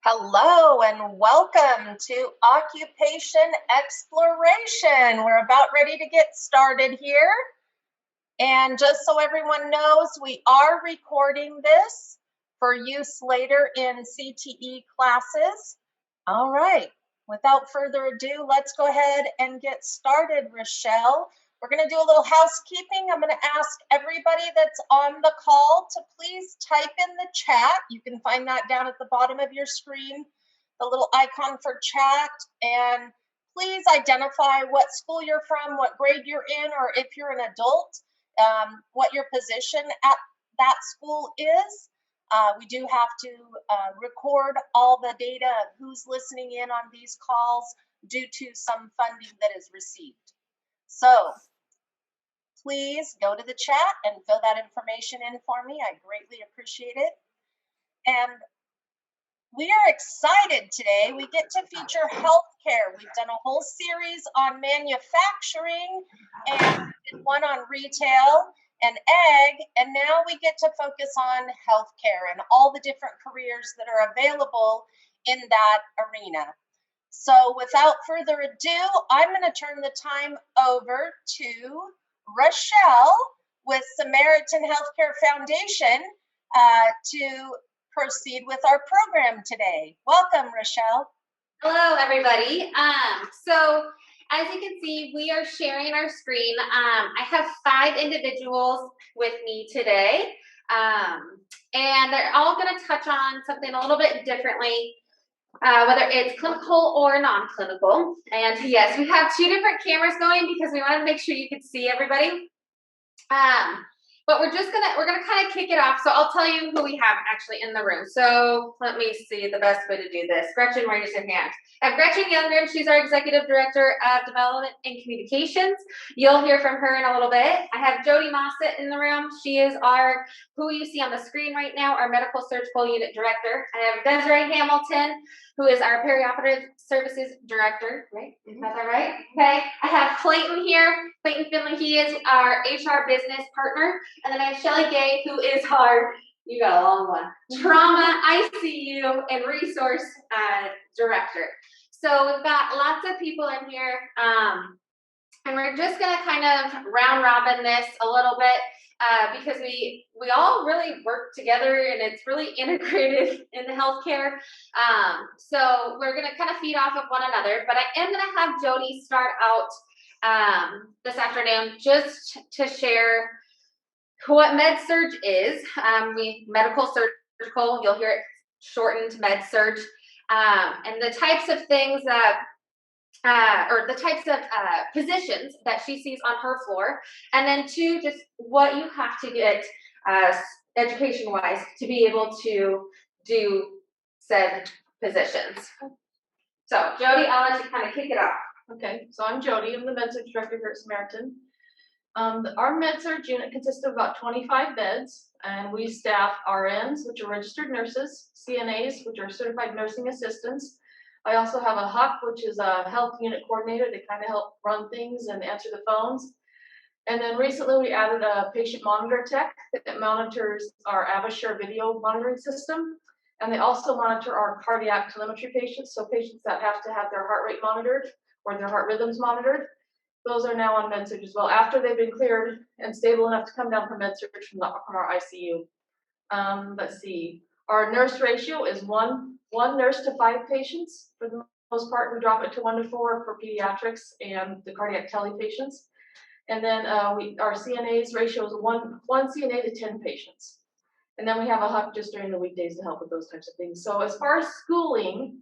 Hello and welcome to Occupation Exploration. We're about ready to get started here. And just so everyone knows, we are recording this for use later in CTE classes. All right, without further ado, let's go ahead and get started, Rochelle. We're going to do a little housekeeping. I'm going to ask everybody that's on the call to please type in the chat. You can find that down at the bottom of your screen, the little icon for chat. And please identify what school you're from, what grade you're in, or if you're an adult, what your position at that school is. We do have to record all the data of who's listening in on these calls due to some funding that is received. So please go to the chat and fill that information in for me. I greatly appreciate it. And we are excited today. We get to feature healthcare. We've done a whole series on manufacturing and one on retail and ag, and now we get to focus on healthcare and all the different careers that are available in that arena. So without further ado, I'm going to turn the time over to Rochelle with Samaritan Healthcare Foundation to proceed with our program today. Welcome, Rochelle. Hello, everybody. So as you can see, we are sharing our screen. I have 5 individuals with me today, and they're all going to touch on something a little bit differently, whether it's clinical or non-clinical. And yes, we have 2 different cameras going because we wanted to make sure you could see everybody. But we're gonna kind of kick it off. So I'll tell you who we have actually in the room. So let me see the best way to do this. Gretchen, raise your hand. I have Gretchen Youngren. She's our Executive Director of Development and Communications. You'll hear from her in a little bit. I have Jody Mossett in the room. She is who you see on the screen right now, our Medical Surgical Unit Director. I have Desiree Hamilton, who is our Perioperative Services Director, right? Is that right? Okay. I have Clayton here. Clayton Finley, he is our HR Business Partner. And then I have Shelly Gay, who is you got a long one, Trauma, ICU, and Resource Director. So we've got lots of people in here. And we're just going to kind of round robin this a little bit. Because we all really work together and it's really integrated in the healthcare. So we're going to kind of feed off of one another, but I am going to have Jody start out this afternoon just to share what med-surg is. Medical surgical, you'll hear it shortened med-surg, and the types of things that or the types of positions that she sees on her floor, and then 2, just what you have to get education-wise to be able to do said positions. So, Jody, I'll let you kind of kick it off. Okay, so I'm Jody. I'm the med-surg director here at Samaritan. Our med-surg unit consists of about 25 beds, and we staff RNs, which are registered nurses, CNAs, which are certified nursing assistants. I also have a HUC, which is a health unit coordinator to kind of help run things and answer the phones. And then recently we added a patient monitor tech that monitors our Avasure video monitoring system. And they also monitor our cardiac telemetry patients, so patients that have to have their heart rate monitored or their heart rhythms monitored. Those are now on med-surg as well, after they've been cleared and stable enough to come down from med-surg from our ICU. Let's see, our nurse ratio is one nurse to 5 patients. For the most part, we drop it to 1 to 4 for pediatrics and the cardiac tele patients. And then our CNA's ratio is one CNA to 10 patients. And then we have a HUC just during the weekdays to help with those types of things. So as far as schooling,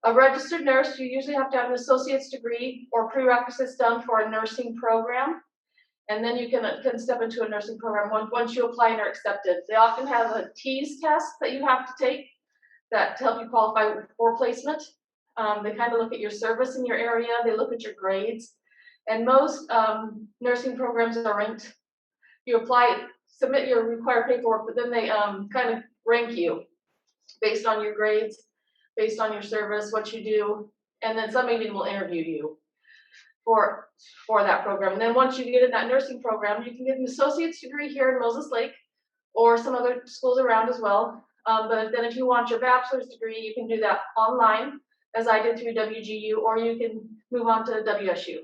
a registered nurse, you usually have to have an associate's degree or prerequisites done for a nursing program. And then you can step into a nursing program once you apply and are accepted. They often have a TEAS test that you have to take that to help you qualify for placement. They kind of look at your service in your area. They look at your grades. And most nursing programs are ranked. You apply, submit your required paperwork, but then they kind of rank you based on your grades, based on your service, what you do, and then some even will interview you for that program. And then once you get in that nursing program, you can get an associate's degree here in Moses Lake or some other schools around as well. But then if you want your bachelor's degree, you can do that online, as I did through WGU, or you can move on to WSU.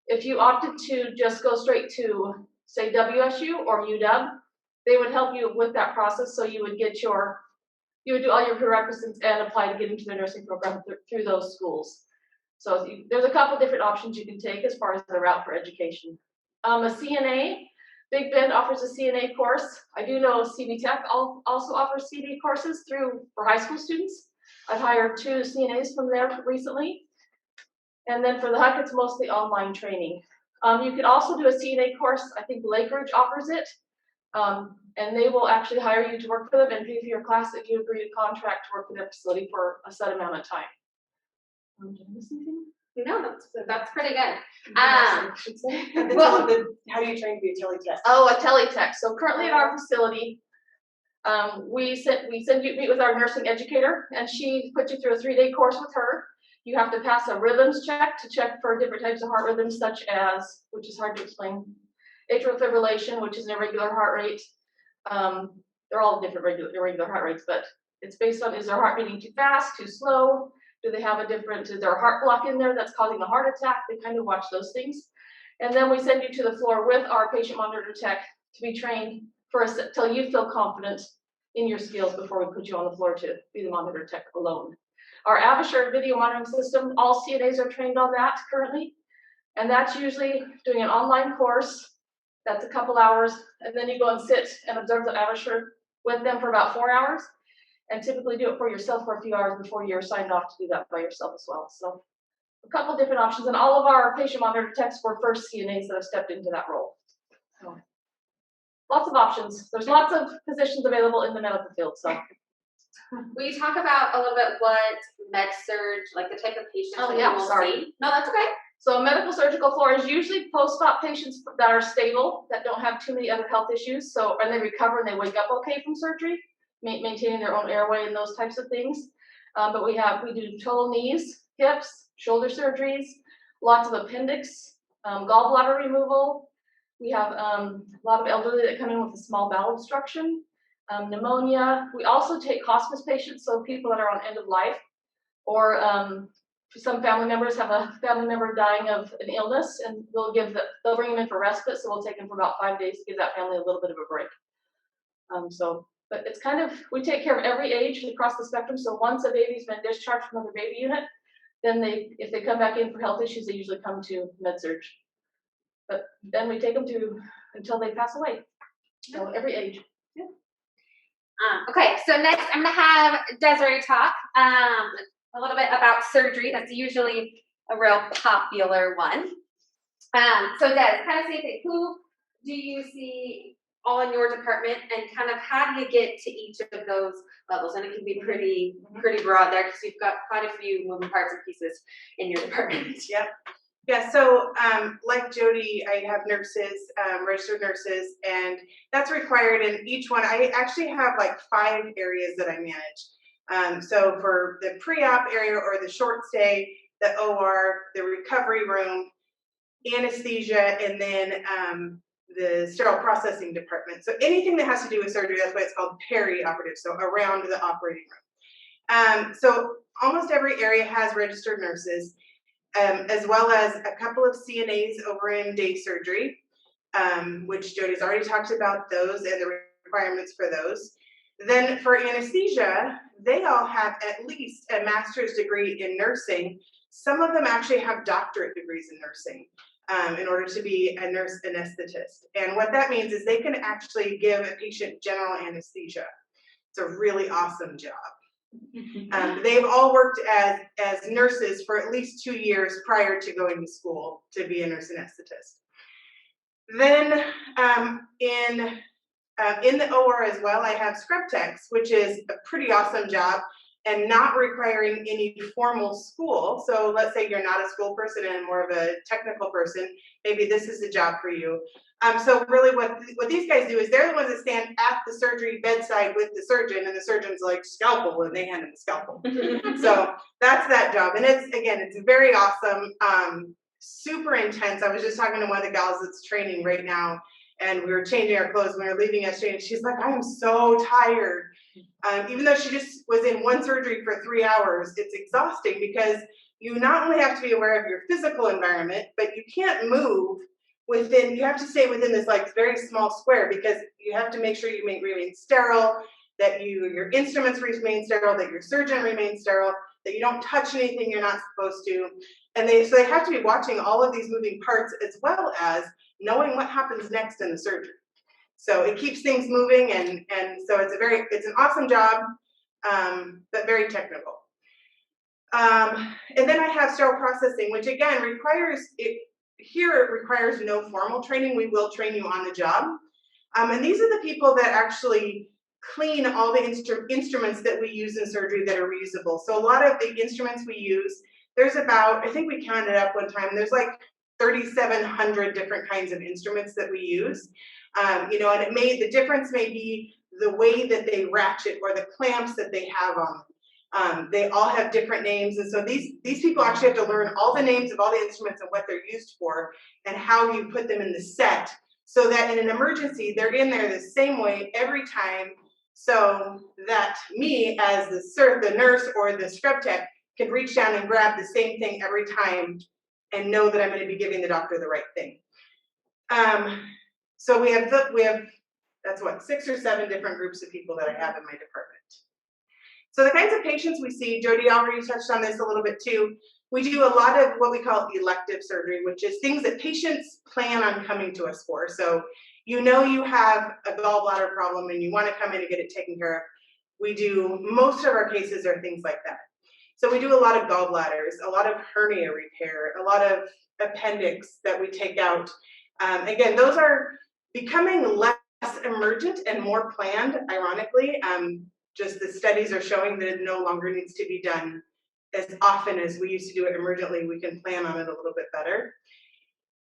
If you opted to just go straight to, say, WSU or UW, they would help you with that process, so you would get you would do all your prerequisites and apply to get into the nursing program through those schools. So there's a couple different options you can take as far as the route for education. A CNA, Big Bend offers a CNA course. I do know CB Tech also offers CNA courses for high school students. I've hired 2 CNAs from there recently. And then for the HUC, it's mostly online training. You could also do a CNA course. I think Lake Ridge offers it. And they will actually hire you to work for them and pay for your class if you agree to contract to work for their facility for a set amount of time. Did I miss anything? No, that's pretty good. I should say. How do you train to be a teletech? Oh, a teletech. So currently at our facility, we send you meet with our nursing educator, and she puts you through a 3-day course with her. You have to pass a rhythms check to check for different types of heart rhythms, such as, which is hard to explain, atrial fibrillation, which is an irregular heart rate. They're all different irregular heart rates, but it's based on, is their heart beating too fast, too slow? Do they have is there a heart block in there that's causing a heart attack? They kind of watch those things. And then we send you to the floor with our patient monitor tech to be trained till you feel confident in your skills before we put you on the floor to be the monitor tech alone. Our Avasure video monitoring system, all CNAs are trained on that currently. And that's usually doing an online course. That's a couple hours. And then you go and sit and observe the Avasure with them for about 4 hours. And typically do it for yourself for a few hours before you're signed off to do that by yourself as well. So a couple different options. And all of our patient monitor techs were first CNAs that have stepped into that role. So lots of options. There's lots of positions available in the medical field. So will you talk about a little bit what med-surg, like the type of patients that you will see? No, that's okay. So a medical surgical floor is usually post-op patients that are stable, that don't have too many other health issues. So, and they recover and they wake up okay from surgery, maintaining their own airway and those types of things. But we do total knees, hips, shoulder surgeries, lots of appendix, gallbladder removal. We have a lot of elderly that come in with a small bowel obstruction, pneumonia. We also take hospice patients, so people that are on end of life, or some family members have a family member dying of an illness, and they'll bring them in for respite, so we'll take them for about 5 days to give that family a little bit of a break. But it's kind of, we take care of every age across the spectrum. So once a baby's been discharged from another baby unit, then if they come back in for health issues, they usually come to med-surg. But then we take them until they pass away. So every age. Yeah. Okay, so next I'm gonna have Desiree talk a little bit about surgery. That's usually a real popular one. So Des, kind of same thing. Who do you see on your department, and kind of how do you get to each of those levels? And it can be pretty broad there, because you've got quite a few moving parts and pieces in your department. Yep. Yeah, so like Jody, I have nurses, registered nurses, and that's required in each one. I actually have like 5 areas that I manage. So for the pre-op area or the short stay, the OR, the recovery room, anesthesia, and then the sterile processing department. So anything that has to do with surgery, that's why it's called peri-operative, so around the operating room. So almost every area has registered nurses, as well as a couple of CNAs over in day surgery, which Jody's already talked about those and the requirements for those. Then for anesthesia, they all have at least a master's degree in nursing. Some of them actually have doctorate degrees in nursing in order to be a nurse anesthetist. And what that means is they can actually give a patient general anesthesia. It's a really awesome job. They've all worked as nurses for at least 2 years prior to going to school to be a nurse anesthetist. Then in the OR as well, I have scrub techs, which is a pretty awesome job and not requiring any formal school. So let's say you're not a school person and more of a technical person, maybe this is the job for you. So really what these guys do is they're the ones that stand at the surgery bedside with the surgeon, and the surgeon's like, scalpel, and they hand him the scalpel. So that's that job. And it's very awesome, super intense. I was just talking to one of the gals that's training right now, and we were changing our clothes when we were leaving yesterday, and she's like, I am so tired. Even though she just was in one surgery for 3 hours, it's exhausting because you not only have to be aware of your physical environment, but you can't move within, you have to stay within this like very small square because you have to make sure you remain sterile, that your instruments remain sterile, that your surgeon remains sterile, that you don't touch anything you're not supposed to. And so they have to be watching all of these moving parts as well as knowing what happens next in the surgery. So it keeps things moving, and so it's an awesome job, but very technical. And then I have sterile processing, which again requires no formal training. We will train you on the job. And these are the people that actually clean all the instruments that we use in surgery that are reusable. So a lot of the instruments we use, there's about, I think we counted up one time, there's like 3,700 different kinds of instruments that we use. And the difference may be the way that they ratchet or the clamps that they have on them. They all have different names, and so these people actually have to learn all the names of all the instruments and what they're used for and how you put them in the set so that in an emergency they're in there the same way every time, so that me as the nurse or the scrub tech can reach down and grab the same thing every time and know that I'm going to be giving the doctor the right thing. So we have that's 6 or 7 different groups of people that I have in my department. So the kinds of patients we see, Jody already touched on this a little bit too. We do a lot of what we call elective surgery, which is things that patients plan on coming to us for. So you have a gallbladder problem and you want to come in and get it taken care of. Most of our cases are things like that. So we do a lot of gallbladders, a lot of hernia repair, a lot of appendix that we take out. Again, those are becoming less emergent and more planned, ironically. Just the studies are showing that it no longer needs to be done as often as we used to do it emergently. We can plan on it a little bit better.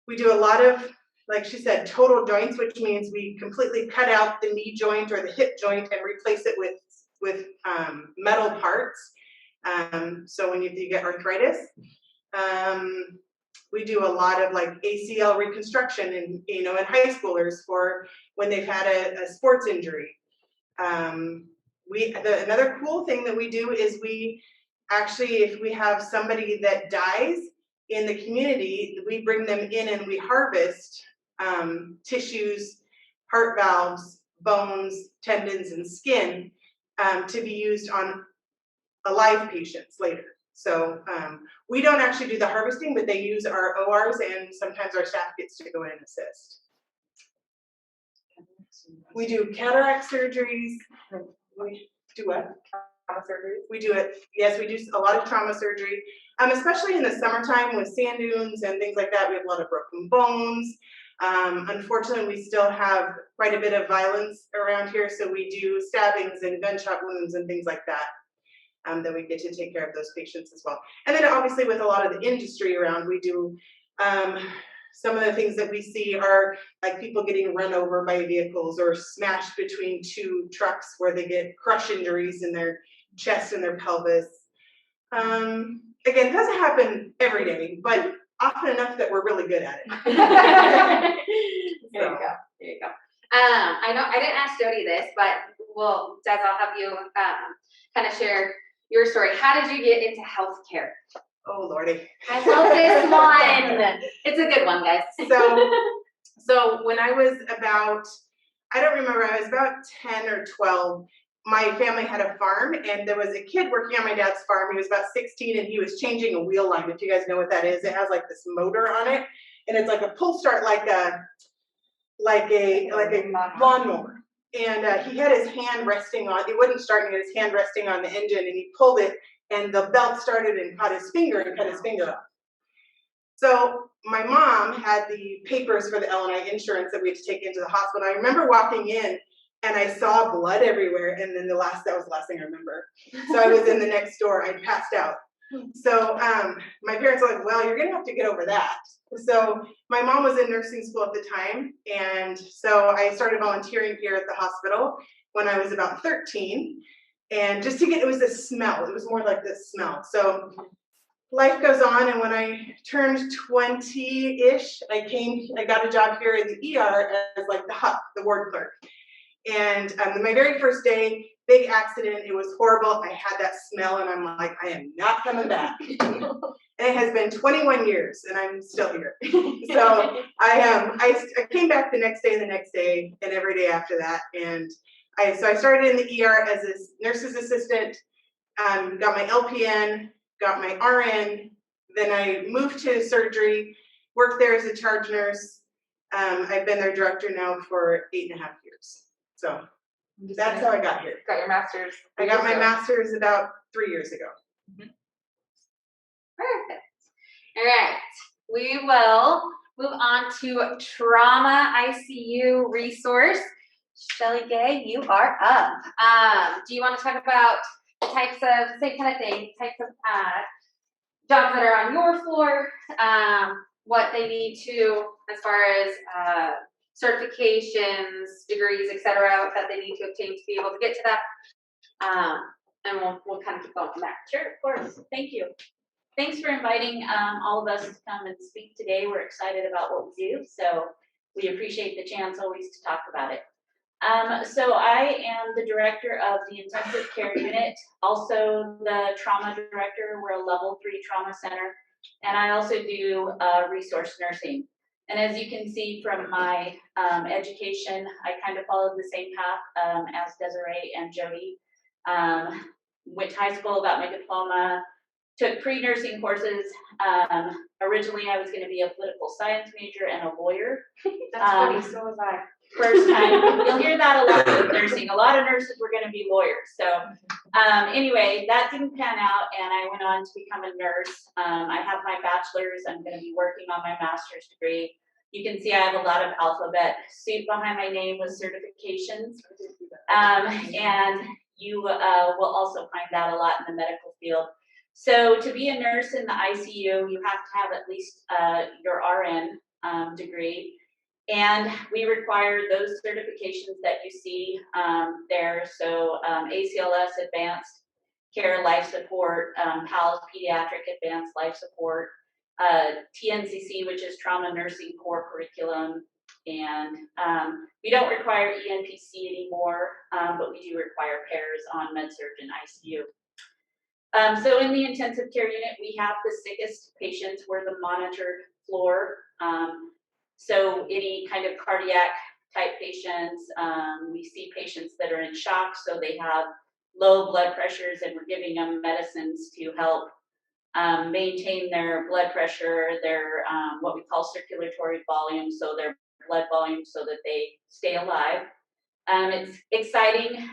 We do a lot of, like she said, total joints, which means we completely cut out the knee joint or the hip joint and replace it with metal parts. So when you get arthritis, we do a lot of like ACL reconstruction in high schoolers for when they've had a sports injury. Another cool thing that we do is we actually, if we have somebody that dies in the community, we bring them in and we harvest tissues, heart valves, bones, tendons, and skin to be used on alive patients later. So we don't actually do the harvesting, but they use our ORs, and sometimes our staff gets to go in and assist. We do cataract surgeries. We do what? Trauma surgery. We do it. Yes, we do a lot of trauma surgery, especially in the summertime with sand dunes and things like that. We have a lot of broken bones. Unfortunately, we still have quite a bit of violence around here, so we do stabbings and gunshot wounds and things like that. That we get to take care of those patients as well. And then obviously with a lot of the industry around, we do some of the things that we see are like people getting run over by vehicles or smashed between 2 trucks where they get crush injuries in their chest and their pelvis. Again, it doesn't happen every day, but often enough that we're really good at it. There you go. I know I didn't ask Jody this, but Des, I'll have you kind of share your story. How did you get into healthcare? Oh Lordy. I love this one. It's a good one, guys. So when I was about, I don't remember, I was about 10 or 12, my family had a farm and there was a kid working on my dad's farm. He was about 16 and he was changing a wheel line. If you guys know what that is, it has like this motor on it and it's like a pull start, like a lawnmower. And he had his hand resting on, it wouldn't start, and he had his hand resting on the engine and he pulled it and the belt started and caught his finger and cut his finger off. So my mom had the papers for the L&I insurance that we had to take into the hospital. I remember walking in and I saw blood everywhere, and then that was the last thing I remember. So I was in the next door, I passed out. So my parents were like, well, you're gonna have to get over that. So my mom was in nursing school at the time, and so I started volunteering here at the hospital when I was about 13. And just to get, it was the smell, it was more like the smell. So life goes on, and when I turned 20-ish, I got a job here in the ER as like the HUC, the ward clerk. And my very first day, big accident. It was horrible. I had that smell and I'm like, I am not coming back. And it has been 21 years and I'm still here. So I came back the next day and every day after that. And I started in the ER as a nurse's assistant, got my LPN, got my RN, then I moved to surgery, worked there as a charge nurse. I've been their director now for 8.5 years. So that's how I got here. Got your master's. I got my master's about 3 years ago. Perfect. All right. We will move on to trauma ICU resource. Shelly Gay, you are up. Do you want to talk about the types of, same kind of thing, types of jobs that are on your floor, what they need to, as far as certifications, degrees, etc., that they need to obtain to be able to get to that. And we'll kind of keep going from there. Sure, of course. Thank you. Thanks for inviting all of us to come and speak today. We're excited about what we do, so we appreciate the chance always to talk about it. So I am the director of the intensive care unit, also the trauma director. We're a level 3 trauma center, and I also do resource nursing. And as you can see from my education, I kind of followed the same path as Desiree and Jody. Went to high school, got my diploma, took pre-nursing courses. Originally, I was going to be a political science major and a lawyer. That's funny, so was I. First time. You'll hear that a lot with nursing. A lot of nurses were going to be lawyers. So anyway, that didn't pan out, and I went on to become a nurse. I have my bachelor's. I'm going to be working on my master's degree. You can see I have a lot of alphabet soup behind my name with certifications. And you will also find that a lot in the medical field. So to be a nurse in the ICU, you have to have at least your RN degree. And we require those certifications that you see there. So ACLS, Advanced Care Life Support, PALS, Pediatric Advanced Life Support, TNCC, which is Trauma Nursing Core Curriculum. And we don't require ENPC anymore, but we do require pairs on MedSurg and ICU. So in the intensive care unit, we have the sickest patients. We're the monitored floor. So any kind of cardiac type patients, we see patients that are in shock, so they have low blood pressures, and we're giving them medicines to help maintain their blood pressure, their what we call circulatory volume, so their blood volume, so that they stay alive. It's exciting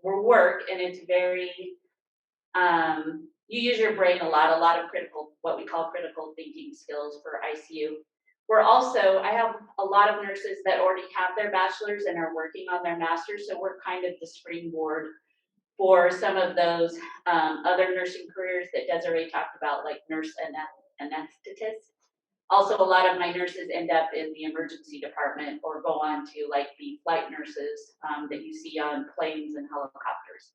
work, and it's very, you use your brain a lot of critical, what we call critical thinking skills for ICU. We're also, I have a lot of nurses that already have their bachelor's and are working on their master's, so we're kind of the springboard for some of those other nursing careers that Desiree talked about, like nurse anesthetist. Also, a lot of my nurses end up in the emergency department or go on to like be flight nurses that you see on planes and helicopters.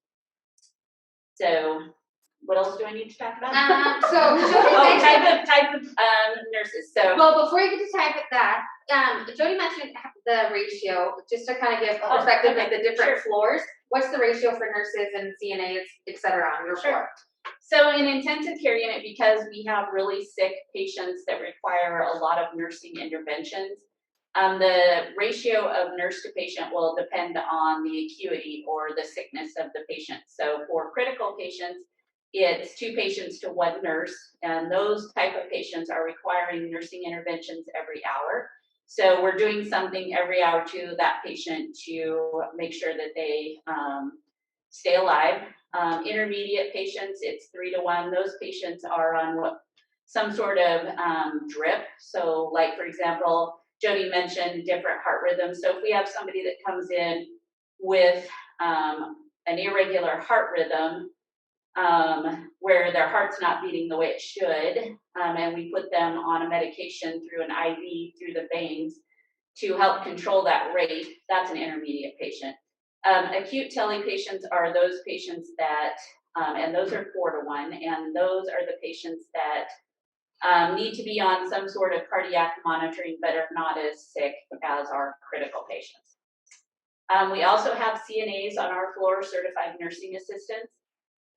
So what else do I need to talk about? Type of nurses. So well, before you get to type of that, Jody mentioned the ratio, just to kind of give a perspective of the different floors. What's the ratio for nurses and CNAs, et cetera, on your floor? So in intensive care unit, because we have really sick patients that require a lot of nursing interventions, the ratio of nurse to patient will depend on the acuity or the sickness of the patient. So for critical patients, it's 2 patients to 1 nurse, and those type of patients are requiring nursing interventions every hour. So we're doing something every hour to that patient to make sure that they stay alive. Intermediate patients, it's 3 to 1. Those patients are on some sort of drip. So like, for example, Jody mentioned different heart rhythms. So if we have somebody that comes in with an irregular heart rhythm, where their heart's not beating the way it should, and we put them on a medication through an IV through the veins to help control that rate, that's an intermediate patient. Acute tele patients are those patients that, and those are 4 to 1, and those are the patients that need to be on some sort of cardiac monitoring but are not as sick as our critical patients. We also have CNAs on our floor, certified nursing assistants,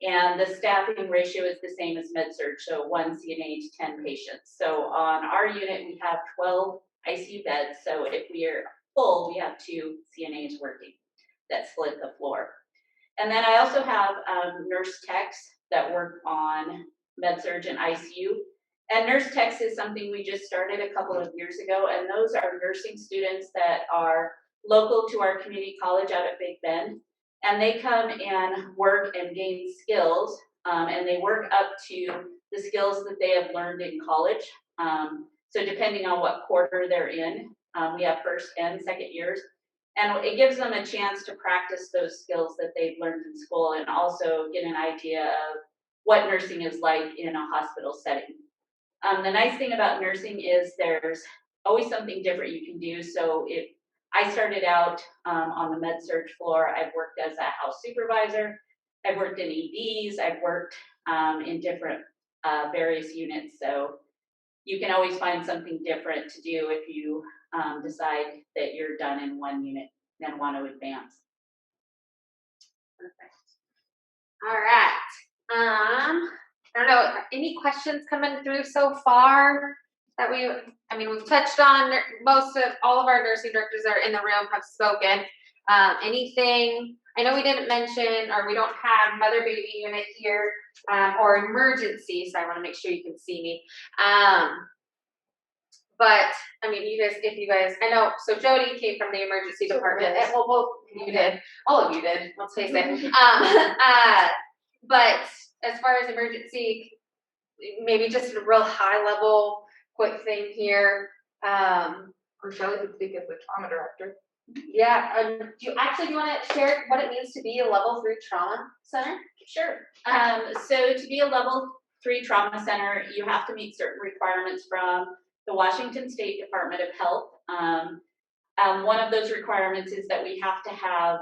and the staffing ratio is the same as med-surg, so 1 CNA to 10 patients. So on our unit, we have 12 ICU beds, so if we are full, we have 2 CNAs working that split the floor. And then I also have nurse techs that work on med-surg and ICU. And nurse techs is something we just started a couple of years ago, and those are nursing students that are local to our community college out at Big Bend. And they come and work and gain skills, and they work up to the skills that they have learned in college. So depending on what quarter they're in, we have first and second years. And it gives them a chance to practice those skills that they've learned in school and also get an idea of what nursing is like in a hospital setting. The nice thing about nursing is there's always something different you can do. So if I started out on the med-surg floor, I've worked as a house supervisor, I've worked in EDs, I've worked in different various units. So you can always find something different to do if you decide that you're done in one unit and want to advance. Perfect. All right. I don't know, any questions coming through so far that we've touched on most of all of our nursing directors that are in the room have spoken. Anything, I know we didn't mention, or we don't have mother baby unit here, or emergency, so I want to make sure you can see me. But I mean, if you guys, I know, so Jody came from the emergency department, and well, both you did, all of you did, let's face it. But as far as emergency, maybe just a real high level, quick thing here. Or Shelley could speak as the trauma director. Yeah, do you want to share what it means to be a level 3 trauma center? Sure. So to be a level 3 trauma center, you have to meet certain requirements from the Washington State Department of Health. One of those requirements is that we have to have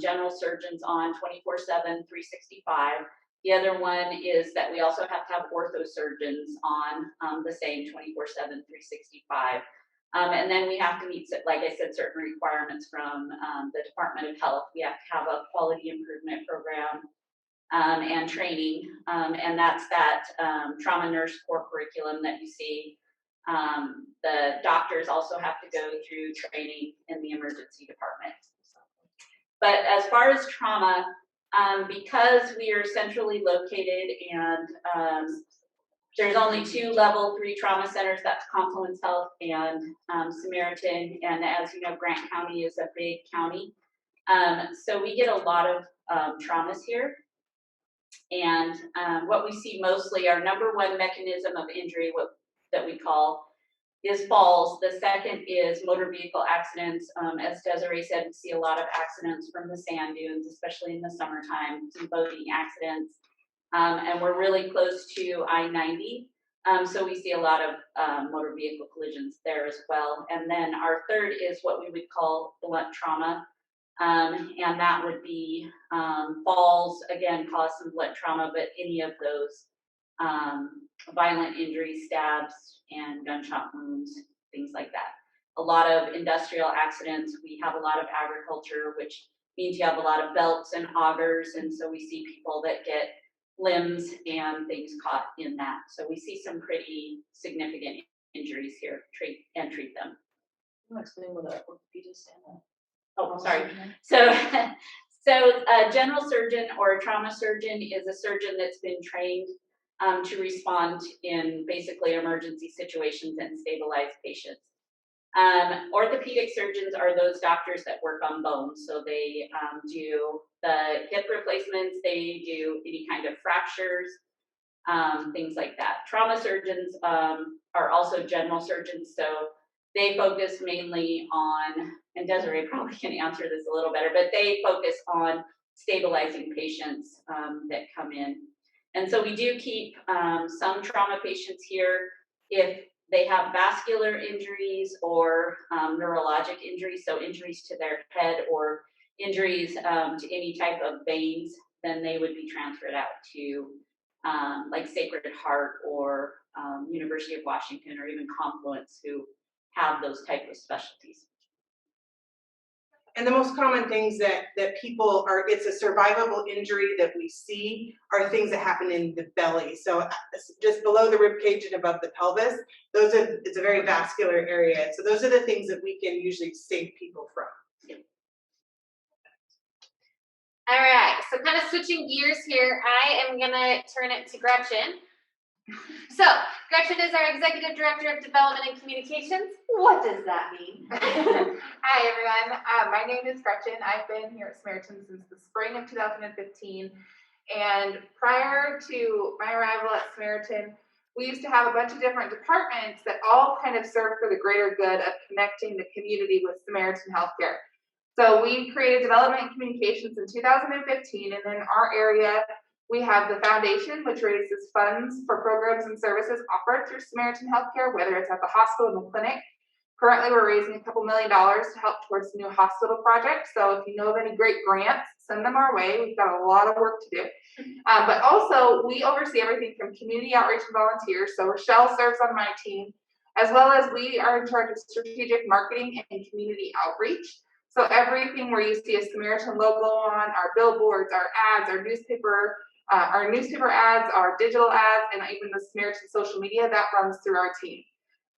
general surgeons on 24/7, 365. The other one is that we also have to have ortho surgeons on the same 24/7, 365. And then we have to meet, like I said, certain requirements from the Department of Health. We have to have a quality improvement program and training, and that's that trauma nurse core curriculum that you see. The doctors also have to go through training in the emergency department. But as far as trauma, because we are centrally located and there's only 2 level 3 trauma centers, that's Confluence Health and Samaritan, and as you know, Grant County is a big county. So we get a lot of traumas here. And what we see mostly, our number 1 mechanism of injury, that we call, is falls. The second is motor vehicle accidents. As Desiree said, we see a lot of accidents from the sand dunes, especially in the summertime, some boating accidents. And we're really close to I-90. So we see a lot of motor vehicle collisions there as well. And then our third is what we would call blunt trauma. And that would be falls, again, cause some blunt trauma, but any of those violent injuries, stabs, and gunshot wounds, things like that. A lot of industrial accidents. We have a lot of agriculture, which means you have a lot of belts and augers, and so we see people that get limbs and things caught in that. So we see some pretty significant injuries here, treat them. I'll explain what an orthopedist and Oh, sorry. So a general surgeon or a trauma surgeon is a surgeon that's been trained to respond in basically emergency situations and stabilize patients. Orthopedic surgeons are those doctors that work on bones. So they do the hip replacements, they do any kind of fractures, things like that. Trauma surgeons are also general surgeons, so they focus mainly on, and Desiree probably can answer this a little better, but they focus on stabilizing patients that come in. And so we do keep some trauma patients here if they have vascular injuries or neurologic injuries, so injuries to their head or injuries to any type of veins, then they would be transferred out to like Sacred Heart or University of Washington or even Confluence, who have those type of specialties. And the most common things that people are, it's a survivable injury that we see are things that happen in the belly. So just below the rib cage and above the pelvis, it's a very vascular area. So those are the things that we can usually save people from. All right, so kind of switching gears here, I am gonna turn it to Gretchen. So, Gretchen is our Executive Director of Development and Communications. What does that mean? Hi, everyone. My name is Gretchen. I've been here at Samaritan since the spring of 2015. And prior to my arrival at Samaritan, we used to have a bunch of different departments that all kind of serve for the greater good of connecting the community with Samaritan Healthcare. So we created Development and Communications in 2015, and in our area, we have the foundation, which raises funds for programs and services offered through Samaritan Healthcare, whether it's at the hospital and the clinic. Currently, we're raising $2 million to help towards the new hospital project. So if you know of any great grants, send them our way. We've got a lot of work to do. But also, we oversee everything from community outreach and volunteers. So Rochelle serves on my team, as well as we are in charge of strategic marketing and community outreach. So everything where you see a Samaritan logo on, our billboards, our ads, our newspaper ads, our digital ads, and even the Samaritan social media, that runs through our team.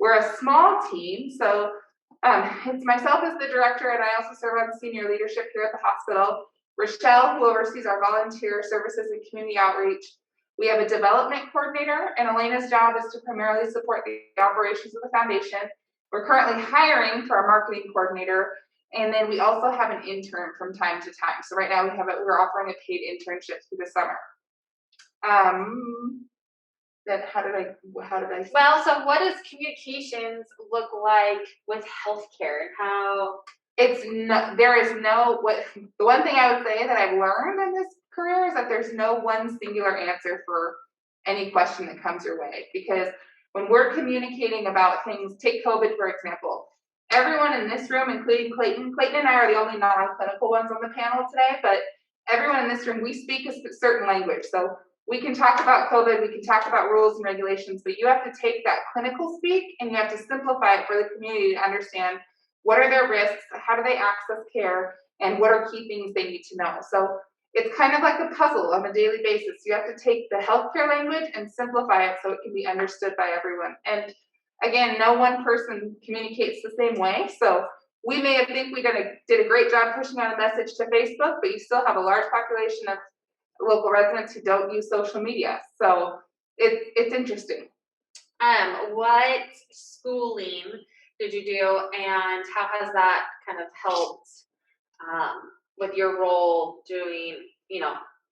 We're a small team, so it's myself as the director, and I also serve on senior leadership here at the hospital. Rochelle, who oversees our volunteer services and community outreach. We have a development coordinator, and Elena's job is to primarily support the operations of the foundation. We're currently hiring for our marketing coordinator, and then we also have an intern from time to time. So right now we're offering a paid internship through the summer. Then how did I say? Well, so what does communications look like with healthcare, and how? The one thing I would say that I've learned in this career is that there's no one singular answer for any question that comes your way. Because when we're communicating about things, take COVID, for example, everyone in this room, including Clayton and I are the only non-clinical ones on the panel today, but everyone in this room, we speak a certain language. So we can talk about COVID, we can talk about rules and regulations, but you have to take that clinical speak and you have to simplify it for the community to understand what are their risks, how do they access care, and what are key things they need to know. So it's kind of like a puzzle on a daily basis. You have to take the healthcare language and simplify it so it can be understood by everyone. And again, no one person communicates the same way. So we may think we did a great job pushing out a message to Facebook, but you still have a large population of local residents who don't use social media. So it's interesting. What schooling did you do, and how has that kind of helped with your role doing,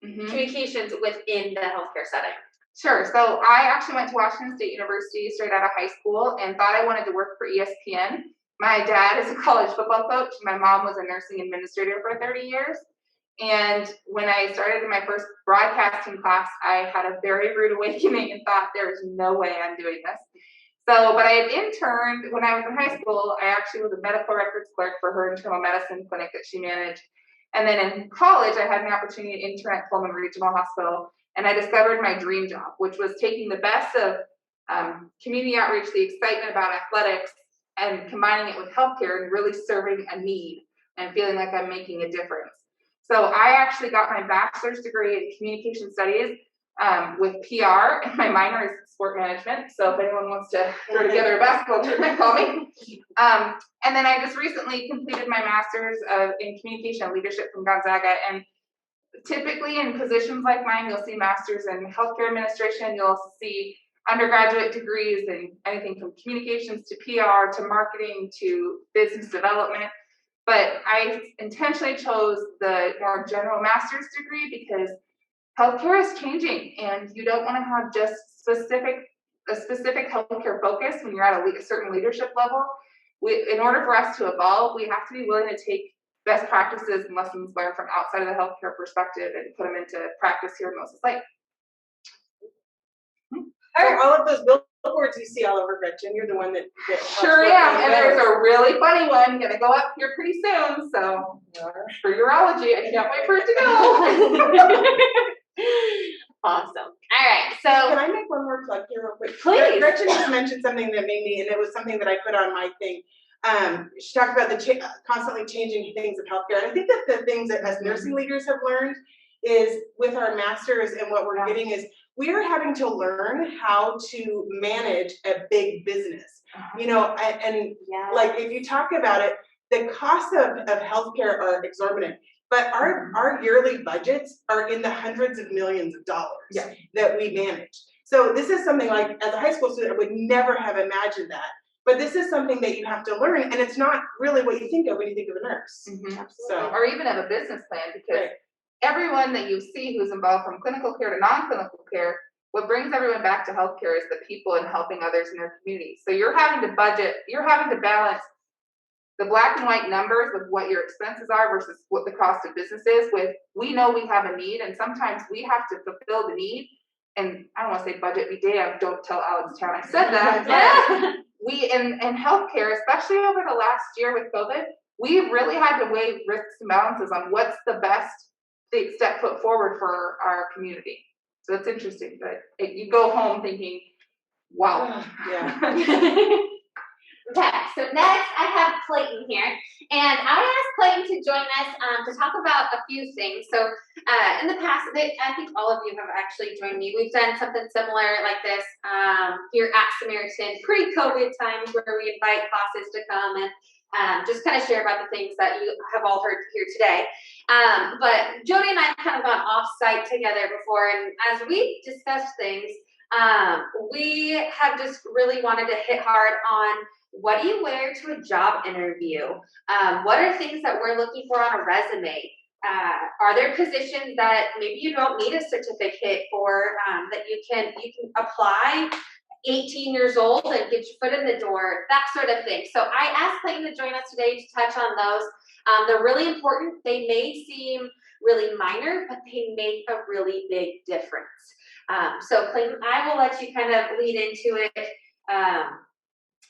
communications within the healthcare setting? Sure. So I actually went to Washington State University straight out of high school and thought I wanted to work for ESPN. My dad is a college football coach. My mom was a nursing administrator for 30 years. And when I started in my first broadcasting class, I had a very rude awakening and thought there is no way I'm doing this. But I had interned when I was in high school. I actually was a medical records clerk for her internal medicine clinic that she managed. And then in college, I had an opportunity to intern at Pullman Regional Hospital. And I discovered my dream job, which was taking the best of community outreach, the excitement about athletics, and combining it with healthcare and really serving a need and feeling like I'm making a difference. So I actually got my bachelor's degree in communication studies with PR, and my minor is sport management. So if anyone wants to throw together a basketball tournament, call me. And then I just recently completed my master's in communication and leadership from Gonzaga. And typically in positions like mine, you'll see masters in healthcare administration. You'll also see undergraduate degrees in anything from communications to PR to marketing to business development. But I intentionally chose the more general master's degree because healthcare is changing, and you don't want to have just a specific healthcare focus when you're at a certain leadership level. In order for us to evolve, we have to be willing to take best practices and lessons learned from outside of the healthcare perspective and put them into practice here in Moses Lake. So all of those billboards you see all over Gretchen, you're the one that Sure am, and there's a really funny one gonna go up here pretty soon, so for urology, I can't wait for it to go. Awesome. All right, so can I make one more plug here real quick? Please. Gretchen just mentioned something that made me, and it was something that I put on my thing. She talked about the constantly changing things of healthcare. And I think that the things that as nursing leaders have learned is with our masters, and what we're getting is we are having to learn how to manage a big business. You know, and like if you talk about it, the costs of healthcare are exorbitant. But our yearly budgets are in the hundreds of millions of dollars that we manage. So this is something like, as a high school student, I would never have imagined that. But this is something that you have to learn, and it's not really what you think of when you think of a nurse. So, or even have a business plan, because everyone that you see who's involved from clinical care to non-clinical care, what brings everyone back to healthcare is the people and helping others in their community. So you're having to budget, you're having to balance the black and white numbers of what your expenses are versus what the cost of business is. With, we know we have a need, and sometimes we have to fulfill the need. And I don't want to say budget be damned, don't tell Alex Town I said that, but we in healthcare, especially over the last year with COVID, we really had to weigh risks and balances on what's the best step foot forward for our community. So it's interesting, but you go home thinking, wow. Okay, so next I have Clayton here, and I asked Clayton to join us to talk about a few things. So in the past, I think all of you have actually joined me. We've done something similar like this here at Samaritan, pre-COVID times, where we invite classes to come and just kind of share about the things that you have all heard here today. But Jody and I have kind of gone off-site together before, and as we discussed things, we have just really wanted to hit hard on what do you wear to a job interview? What are things that we're looking for on a resume? Are there positions that maybe you don't need a certificate for, that you can apply 18 years old and get your foot in the door, that sort of thing. So I asked Clayton to join us today to touch on those. They're really important. They may seem really minor, but they make a really big difference. So Clayton, I will let you kind of lead into it.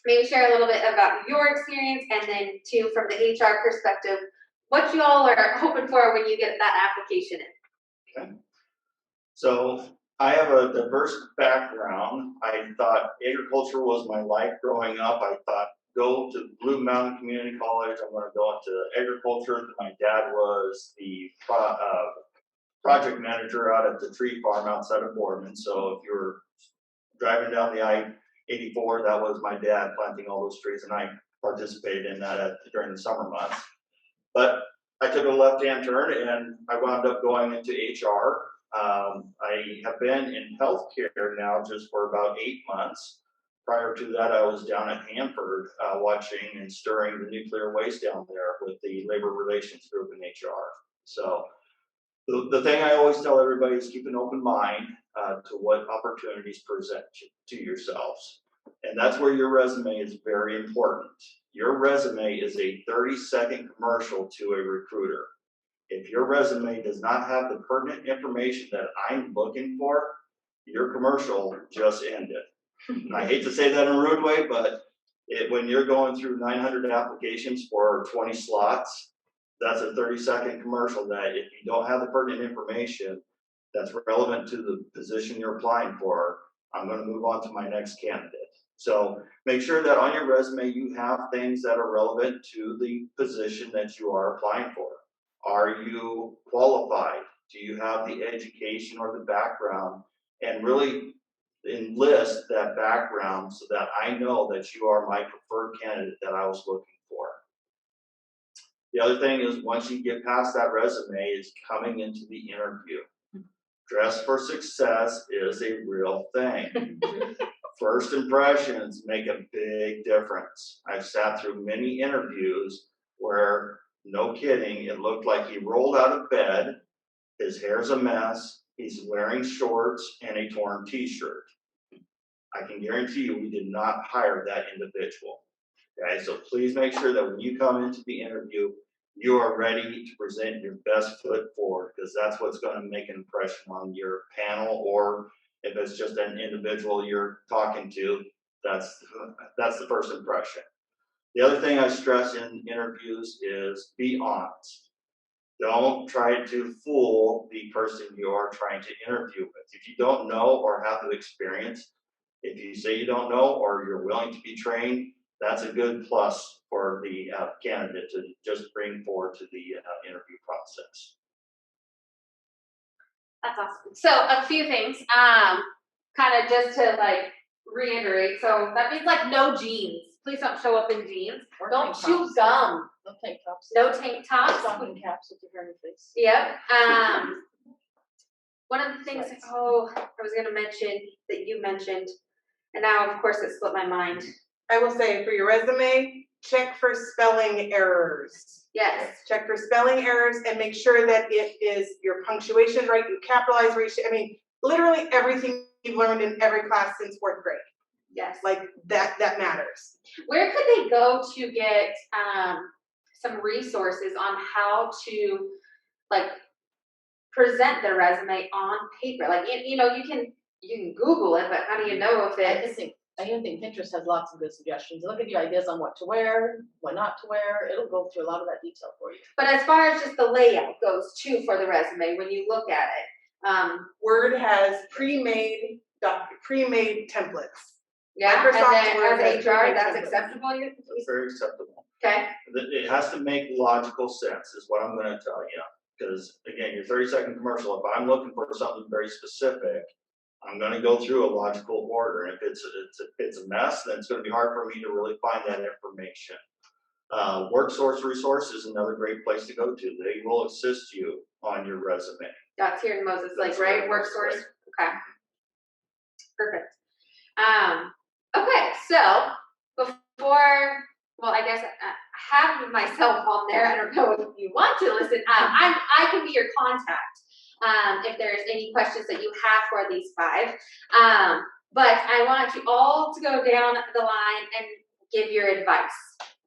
Maybe share a little bit about your experience, and then too, from the HR perspective, what you all are hoping for when you get that application in. Okay. So I have a diverse background. I thought agriculture was my life growing up. I thought, go to Blue Mountain Community College. I'm going to go into agriculture. My dad was the project manager out at the tree farm outside of Boardman. So if you were driving down the I-84, that was my dad planting all those trees, and I participated in that during the summer months. But I took a left-hand turn, and I wound up going into HR. I have been in healthcare now just for about 8 months. Prior to that, I was down at Hanford watching and stirring the nuclear waste down there with the labor relations group in HR. So the thing I always tell everybody is keep an open mind to what opportunities present to yourselves. And that's where your resume is very important. Your resume is a 30-second commercial to a recruiter. If your resume does not have the pertinent information that I'm looking for, your commercial just ended. And I hate to say that in a rude way, but when you're going through 900 applications for 20 slots, that's a 30-second commercial that if you don't have the pertinent information that's relevant to the position you're applying for, I'm going to move on to my next candidate. So make sure that on your resume you have things that are relevant to the position that you are applying for. Are you qualified? Do you have the education or the background? And really enlist that background so that I know that you are my preferred candidate that I was looking for. The other thing is, once you get past that resume, is coming into the interview. Dress for success is a real thing. First impressions make a big difference. I've sat through many interviews where, no kidding, it looked like he rolled out of bed, his hair's a mess, he's wearing shorts and a torn t-shirt. I can guarantee you we did not hire that individual. Okay, so please make sure that when you come into the interview, you are ready to present your best foot forward, because that's what's going to make an impression on your panel, or if it's just an individual you're talking to, that's the first impression. The other thing I stress in interviews is be honest. Don't try to fool the person you are trying to interview with. If you don't know or have the experience, if you say you don't know or you're willing to be trained, that's a good plus for the candidate to just bring forward to the interview process. That's awesome. So a few things, kind of just to like reiterate. So that means like no jeans. Please don't show up in jeans. Or Don't tank chew tops. gum. No tank tops. No tank tops. Stocking caps with your hair in your face. Yep. One of the things, I was going to mention that you mentioned, and now of course it slipped my mind. I will say for your resume, check for spelling errors. Yes. Check for spelling errors and make sure that it is your punctuation right, you capitalize ratio. I mean, literally everything you've learned in every class since 4th grade. Yes. Like that matters. Where could they go to get some resources on how to like present their resume on paper? Like you know, you can Google it, but how do you know if I even think Pinterest has lots of good suggestions. It'll give you ideas on what to wear, what not to wear. It'll go through a lot of that detail for you. But as far as just the layout goes too for the resume, when you look at it, Word has pre-made templates. yeah, Microsoft and Word then has as HR, pre-made that's templates. acceptable. That's very acceptable. Okay. It has to make logical sense is what I'm going to tell you. Because again, your 30-second commercial, if I'm looking for something very specific, I'm going to go through a logical order. And if it's a mess, then it's going to be hard for me to really find that information. WorkSource resource is another great place to go to. They will assist you on your resume. That's here in Moses Lake, right? WorkSource. Okay. Perfect. Okay, so before, well, I guess I have myself on there. I don't know if you want to listen. I can be your contact if there's any questions that you have for these 5. But I want you all to go down the line and give your advice.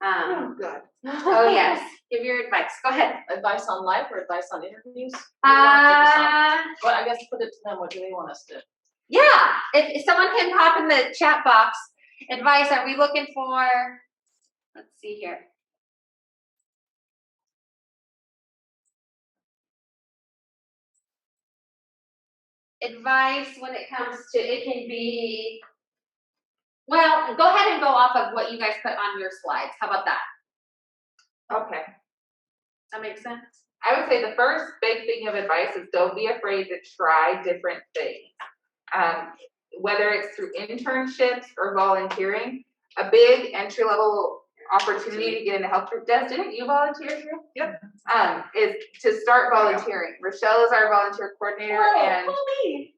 Oh, God. Oh, yes. Give your advice. Go ahead. Advice on life or advice on interviews? Uh, Well, I guess put it to them. What do they want us to? Yeah, if someone can pop in the chat box, advice, are we looking for, let's see here. Advice when it comes to, it can be, well, go ahead and go off of what you guys put on your slides. How about that? Okay. That makes sense? I would say the first big thing of advice is don't be afraid to try different things. Whether it's through internships or volunteering, a big entry-level opportunity to get into health group. Des, didn't you volunteer here? Yep. Is to start volunteering. Rochelle is our volunteer coordinator, and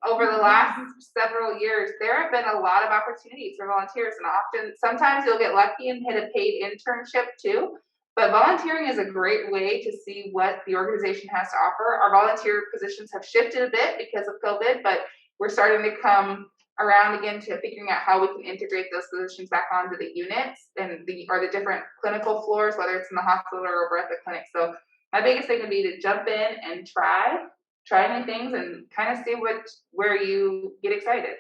over the last several years, there have been a lot of opportunities for volunteers, and sometimes you'll get lucky and hit a paid internship too. But volunteering is a great way to see what the organization has to offer. Our volunteer positions have shifted a bit because of COVID, but we're starting to come around again to figuring out how we can integrate those positions back onto the units and the different clinical floors, whether it's in the hospital or over at the clinic. So my biggest thing would be to jump in and try new things and kind of see where you get excited.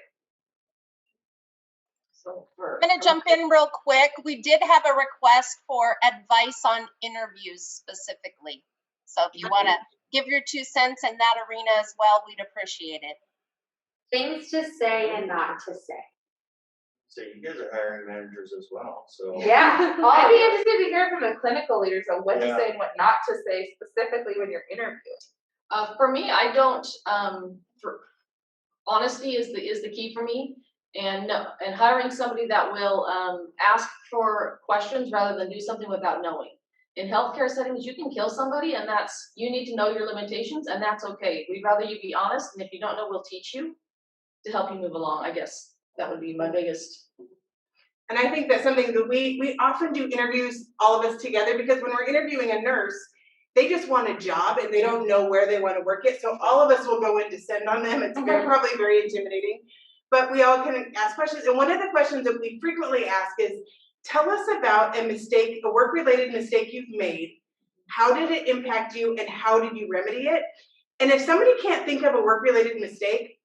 So I'm going to jump in real quick. We did have a request for advice on interviews specifically. So if you want to give your 2 cents in that arena as well, we'd appreciate it. Things to say and not to say. So you guys are hiring managers as well. So Yeah. I'd be interested to hear from the clinical leaders on what to Yeah. say and what not to say specifically when you're interviewing. for me, I don't. Honesty is the key for me, and hiring somebody that will ask for questions rather than do something without knowing. In healthcare settings, you can kill somebody, and you need to know your limitations, and that's okay. We'd rather you be honest, and if you don't know, we'll teach you to help you move along. I guess that would be my biggest. And I think that's something that we often do interviews, all of us together, because when we're interviewing a nurse, they just want a job and they don't know where they want to work it. So all of us will go in to send on them. It's probably very intimidating, but we all can ask questions. And one of the questions that we frequently ask is, tell us about a mistake, a work-related mistake you've made. How did it impact you and how did you remedy it? And if somebody can't think of a work-related mistake,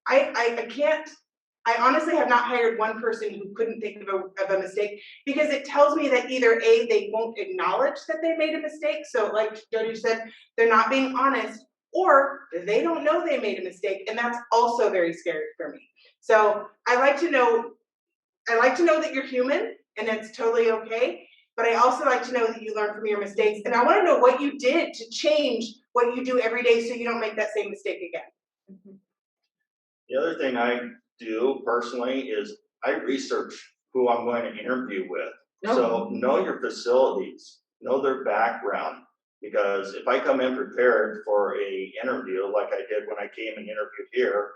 I honestly have not hired one person who couldn't think of a mistake, because it tells me that either A, they won't acknowledge that they made a mistake. So like Jody said, they're not being honest, or they don't know they made a mistake. And that's also very scary for me. So I like to know that you're human and it's totally okay. But I also like to know that you learn from your mistakes, and I want to know what you did to change what you do every day so you don't make that same mistake again. The other thing I do personally is I research who I'm going to interview with. So know your facilities, know their background, because if I come in prepared for a interview like I did when I came and interviewed here,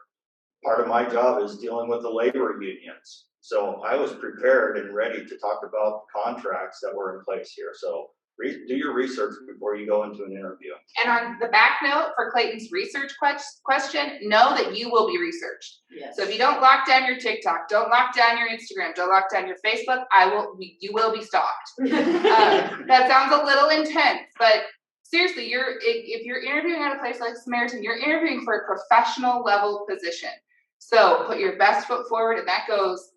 part of my job is dealing with the labor unions. So I was prepared and ready to talk about contracts that were in place here. So do your research before you go into an interview. And on the back note for Clayton's research question, know that you will be researched. Yes. So if you don't lock down your TikTok, don't lock down your Instagram, don't lock down your Facebook, you will be stalked. That sounds a little intense, but seriously, if you're interviewing at a place like Samaritan, you're interviewing for a professional level position. So put your best foot forward, and that goes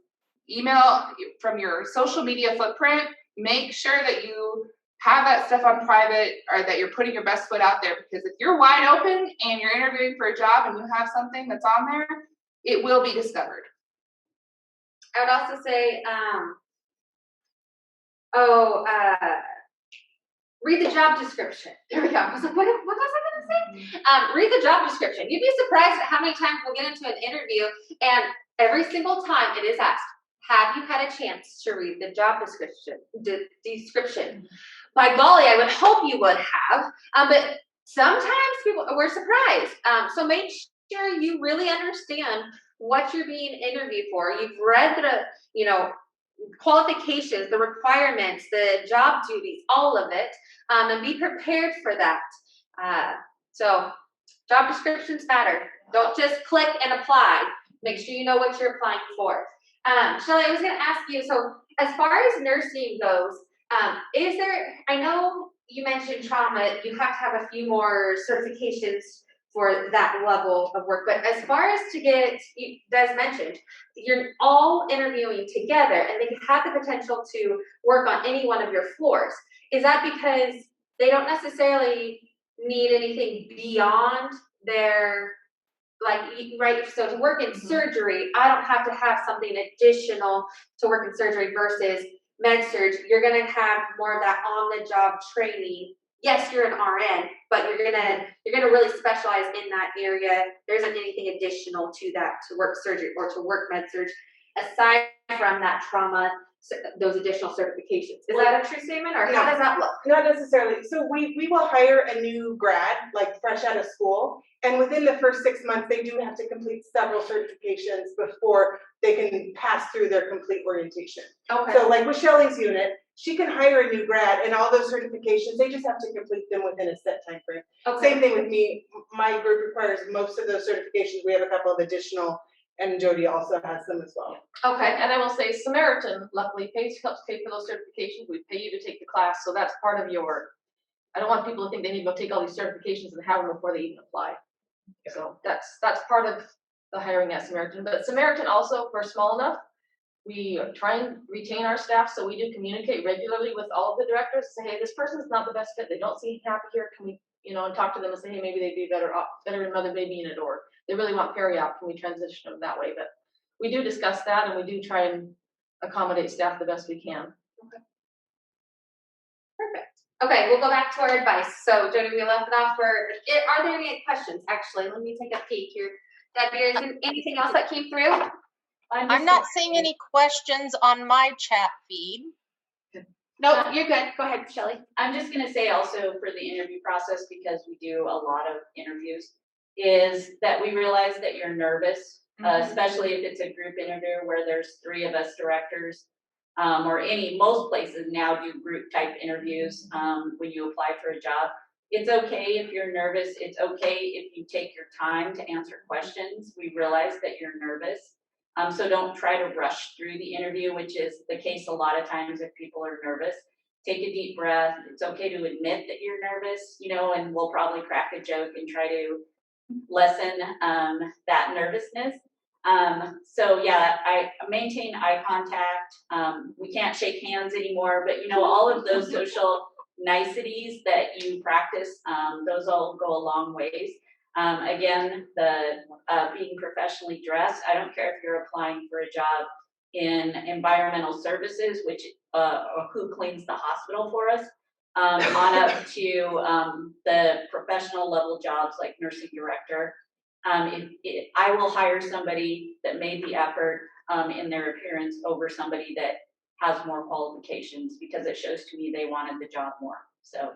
email from your social media footprint. Make sure that you have that stuff on private, or that you're putting your best foot out there, because if you're wide open and you're interviewing for a job and you have something that's on there, it will be discovered. I would also say, read the job description. There we go. I was like, what was I going to say? Read the job description. You'd be surprised at how many times we'll get into an interview, and every single time it is asked, have you had a chance to read the job description? By golly, I would hope you would have. But sometimes we're surprised. So make sure you really understand what you're being interviewed for. You've read the, qualifications, the requirements, the job duties, all of it, and be prepared for that. So job descriptions matter. Don't just click and apply. Make sure you know what you're applying for. Shelly, I was going to ask you, so as far as nursing goes, I know you mentioned trauma, you have to have a few more certifications for that level of work, but as far as Des mentioned, you're all interviewing together and they have the potential to work on any one of your floors. Is that because they don't necessarily need anything beyond their, right? So to work in surgery, I don't have to have something additional to work in surgery versus med surg. You're going to have more of that on the job training. Yes, you're an RN, but you're gonna really specialize in that area. There isn't anything additional to that to work surgery or to work med surg aside from that trauma, those additional certifications. Is that a true statement, or how does that look? Not necessarily. So we will hire a new grad, like fresh out of school, and within the first 6 months, they do have to complete several certifications before they can pass through their complete orientation. Okay. So like with Shelly's unit, she can hire a new grad, and all those certifications, they just have to complete them within a set time frame. Okay. Same thing with me. My group requires most of those certifications. We have a couple of additional, and Jody also has them as well. Okay. And I will say Samaritan luckily helps pay for those certifications. We pay you to take the class, so that's part of I don't want people to think they need to go take all these certifications and have them before they even apply. Yeah. So that's part of the hiring at Samaritan. But Samaritan also, if we're small enough, we try and retain our staff, so we do communicate regularly with all of the directors and say, hey, this person's not the best fit. They don't seem happy here. Can we, and talk to them and say, hey, maybe they'd be better in another baby unit, or they really want peri-op. Can we transition them that way? But we do discuss that, and we do try and accommodate staff the best we can. Okay. Perfect. Okay, we'll go back to our advice. So, Jody, we left it off are there any questions? Actually, let me take a peek here. Debbie, is there anything else that came through? I'm not seeing any questions on my chat feed. No, you're good. Go ahead, Shelly. I'm just going to say also for the interview process, because we do a lot of interviews, is that we realize that you're nervous, especially if it's a group interview where there's 3 of us directors, or most places now do group type interviews when you apply for a job. It's okay if you're nervous. It's okay if you take your time to answer questions. We realize that you're nervous. So don't try to rush through the interview, which is the case a lot of times if people are nervous. Take a deep breath. It's okay to admit that you're nervous, and we'll probably crack a joke and try to lessen that nervousness. So yeah, I maintain eye contact. We can't shake hands anymore, but all of those social niceties that you practice, those all go a long ways. Again, the being professionally dressed, I don't care if you're applying for a job in environmental services, which who cleans the hospital for us, on up to the professional level jobs like nursing director. I will hire somebody that made the effort in their appearance over somebody that has more qualifications, because it shows to me they wanted the job more. So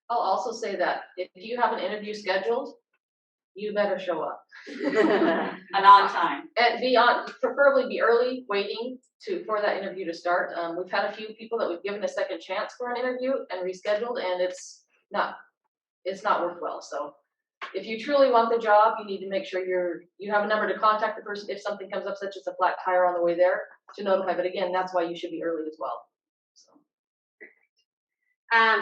I'll also say that if you have an interview scheduled, you better show up. and on time. And preferably be early, waiting for that interview to start. We've had a few people that we've given a second chance for an interview and rescheduled, and it's not worked well. So if you truly want the job, you need to make sure you have a number to contact the person if something comes up, such as a flat tire on the way there, to notify. But again, that's why you should be early as well. So.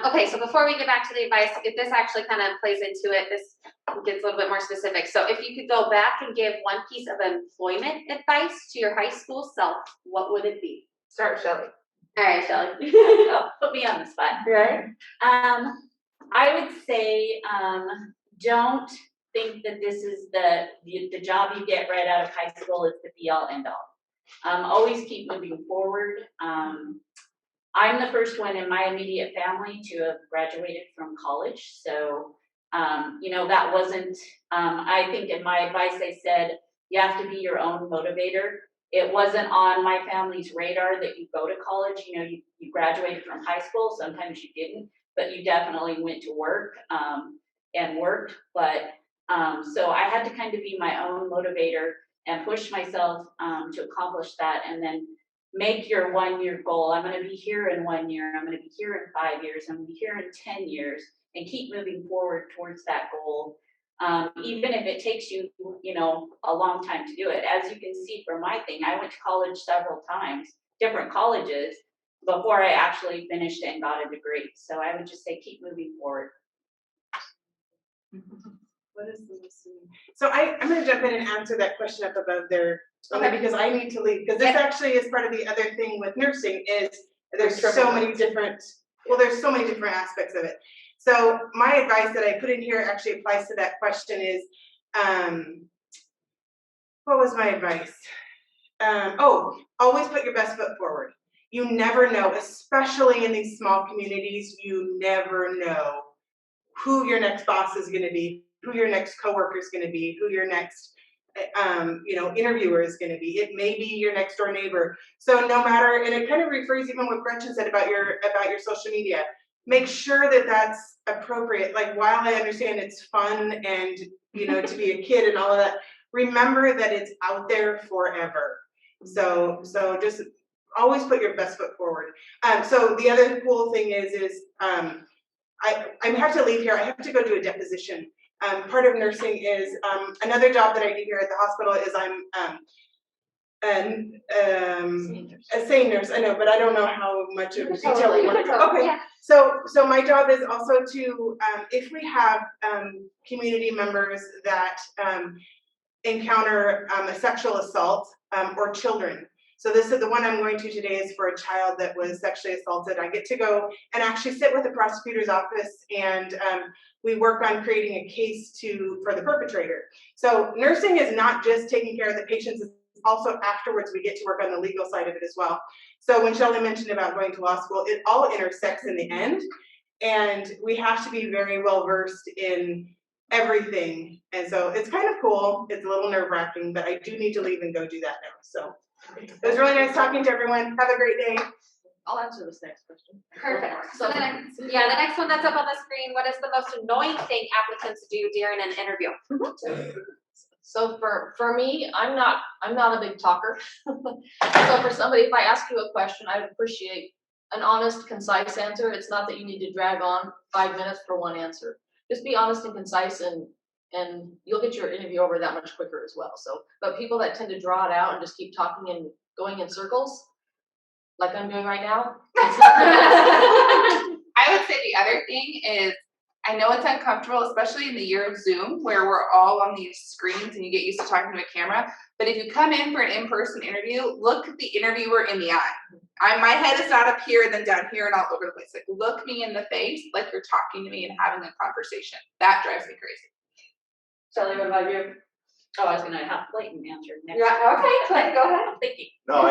Okay, so before we get back to the advice, if this actually kind of plays into it, this gets a little bit more specific. So if you could go back and give one piece of employment advice to your high school self, what would it be? Start with Shelley. All right, Shelley. Oh, put me on the spot. Right. I would say don't think that this is the job you get right out of high school. It's the be all end all. Always keep moving forward. I'm the first one in my immediate family to have graduated from college. So, that wasn't, I think in my advice, I said, you have to be your own motivator. It wasn't on my family's radar that you go to college. You graduated from high school. Sometimes you didn't, but you definitely went to work and worked. But so I had to kind of be my own motivator and push myself to accomplish that. And then make your 1 year goal. I'm going to be here in 1 year. I'm going to be here in 5 years. I'm going to be here in 10 years, and keep moving forward towards that goal. Even if it takes you, a long time to do it. As you can see from my thing, I went to college several times, different colleges, before I actually finished and got a degree. So I would just say, keep moving forward. What is the listening? So I'm going to jump in and answer that question up above there, only because I need to leave. Because this actually is part of the other thing with nursing is there's so many different aspects of it. So my advice that I put in here actually applies to that question is, what was my advice? Always put your best foot forward. You never know, especially in these small communities, you never know who your next boss is going to be, who your next coworker is going to be, who your next interviewer is going to be. It may be your next door neighbor. So no matter, and it kind of refers even what Gretchen said about your social media. Make sure that that's appropriate. Like, while I understand it's fun and to be a kid and all of that, remember that it's out there forever. So just always put your best foot forward. So the other cool thing is I have to leave here. I have to go do a deposition. Part of nursing is another job that I do here at the hospital is I'm a SANE nurse. I know, but I don't know how much of detail we want to go. Okay, yeah. So my job is also to if we have community members that encounter a sexual assault or children. So this is the one I'm going to today is for a child that was sexually assaulted. I get to go and actually sit with the prosecutor's office, and we work on creating a case for the perpetrator. So nursing is not just taking care of the patients, it's also afterwards we get to work on the legal side of it as well. So when Shelley mentioned about going to law school, it all intersects in the end, and we have to be very well versed in everything. And so it's kind of cool. It's a little nerve-wracking, but I do need to leave and go do that now. So it was really nice talking to everyone. Have a great day. I'll answer this next question. Perfect. So the next one that's up on the screen, what is the most annoying thing applicants do during an interview? So for me, I'm not a big talker. So for somebody, if I ask you a question, I would appreciate an honest, concise answer. It's not that you need to drag on 5 minutes for one answer. Just be honest and concise, and you'll get your interview over that much quicker as well. So, but people that tend to draw it out and just keep talking and going in circles, like I'm doing right now. I would say the other thing is, I know it's uncomfortable, especially in the year of Zoom, where we're all on these screens and you get used to talking to a camera. But if you come in for an in-person interview, look the interviewer in the eye. My head is not up here and then down here and all over the place. Like, look me in the face like you're talking to me and having a conversation. That drives me crazy. Shelley, what about you? Oh, I was going to have Clayton answer next. Yeah, okay, Clayton, go ahead. I'm thinking. No,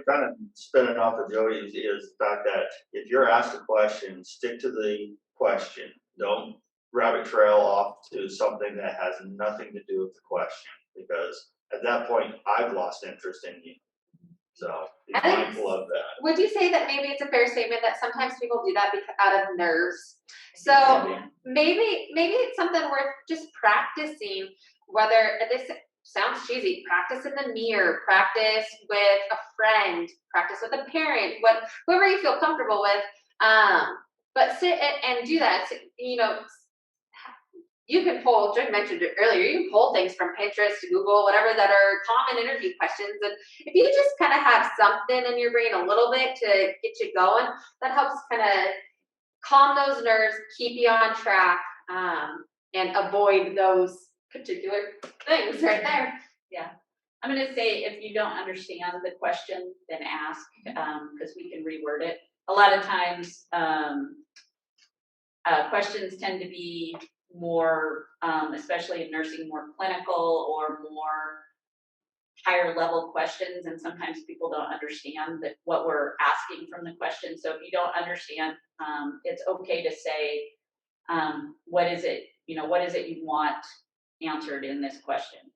kind of spinning off of Jody's is the fact that if you're asked a question, stick to the question. Don't rabbit trail off to something that has nothing to do with the question, because at that point, I've lost interest in you. So be I think- mindful of that. Would you say that maybe it's a fair statement that sometimes people do that because out of nerves? So maybe it's something worth just practicing, whether this sounds cheesy, practice in the mirror, practice with a friend, practice with a parent, whoever you feel comfortable with. But sit and do that. You know, you can pull, Jen mentioned it earlier, you can pull things from Pinterest, Google, whatever that are common interview questions. And if you just kind of have something in your brain a little bit to get you going, that helps kind of calm those nerves, keep you on track, and avoid those particular things right there. Yeah. I'm going to say if you don't understand the question, then ask, because we can reword it. A lot of times, questions tend to be more, especially in nursing, more clinical or more higher level questions, and sometimes people don't understand that what we're asking from the question. So if you don't understand, it's okay to say, what is it you want answered in this question?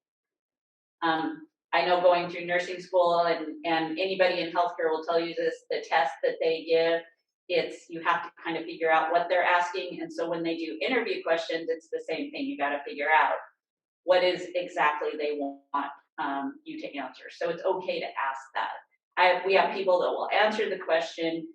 I know going through nursing school, and anybody in healthcare will tell you this, the test that they give, you have to kind of figure out what they're asking. And so when they do interview questions, it's the same thing. You got to figure out what is exactly they want you to answer. So it's okay to ask that. We have people that will answer the question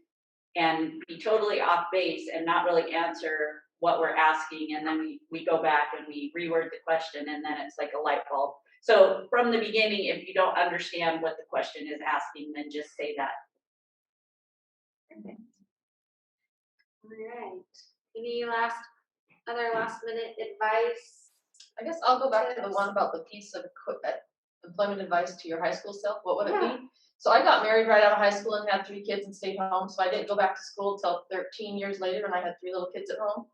and be totally off base and not really answer what we're asking. And then we go back and we reword the question, and then it's like a light bulb. So from the beginning, if you don't understand what the question is asking, then just say that. Perfect. All right. Any other last minute advice? I guess I'll go back to the one about the piece of employment advice to your high school self. What would it be? So I got married right out of high school and had 3 kids and stayed home. So I didn't go back to school till 13 years later, and I had 3 little kids at home.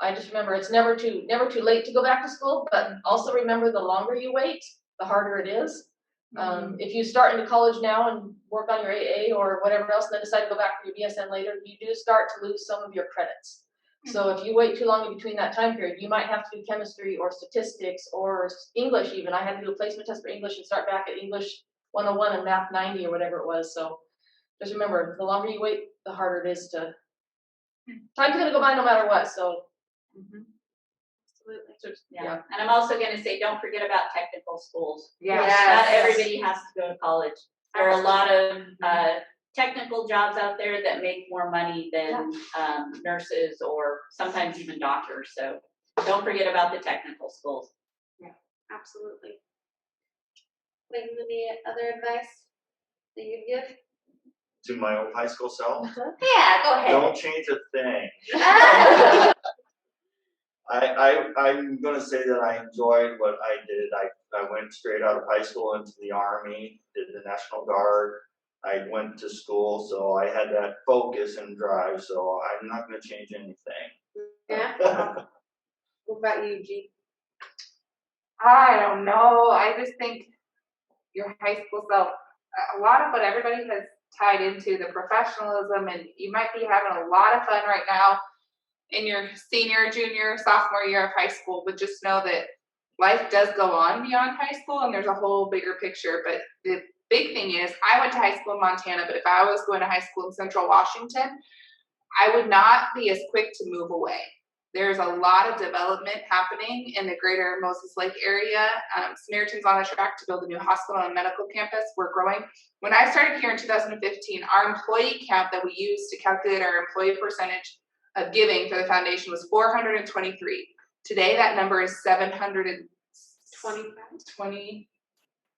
I just remember it's never too late to go back to school, but also remember the longer you wait, the harder it is. If you start into college now and work on your AA or whatever else, and then decide to go back for your BSN later, you do start to lose some of your credits. So if you wait too long in between that time period, you might have to do chemistry or statistics or English even. I had to do a placement test for English and start back at English 101 and Math 90 or whatever it was. So just remember, the longer you wait, the harder it is to, time's gonna go by no matter what, so. Absolutely. So, Yeah. And I'm also going to say, don't forget about technical schools. Yes. Not everybody has to go to college. There are a lot of technical jobs out there that make more money than nurses or sometimes even doctors. So don't forget about the technical schools. Yeah, absolutely. Any other advice that you'd give? To my old high school self, Yeah, go ahead. don't change a thing. I'm going to say that I enjoyed what I did. I went straight out of high school into the Army, did the National Guard. I went to school, so I had that focus and drive, so I'm not going to change anything. Yeah. What about you, G? I don't know. I just think your high school self, a lot of what everybody has tied into the professionalism, and you might be having a lot of fun right now in your senior, junior, sophomore year of high school, but just know that life does go on beyond high school and there's a whole bigger picture. But the big thing is, I went to high school in Montana, but if I was going to high school in Central Washington, I would not be as quick to move away. There's a lot of development happening in the greater Moses Lake area. Samaritan's on a track to build a new hospital and medical campus. We're growing. When I started here in 2015, our employee count that we used to calculate our employee percentage of giving for the foundation was 423. Today, that number is 720.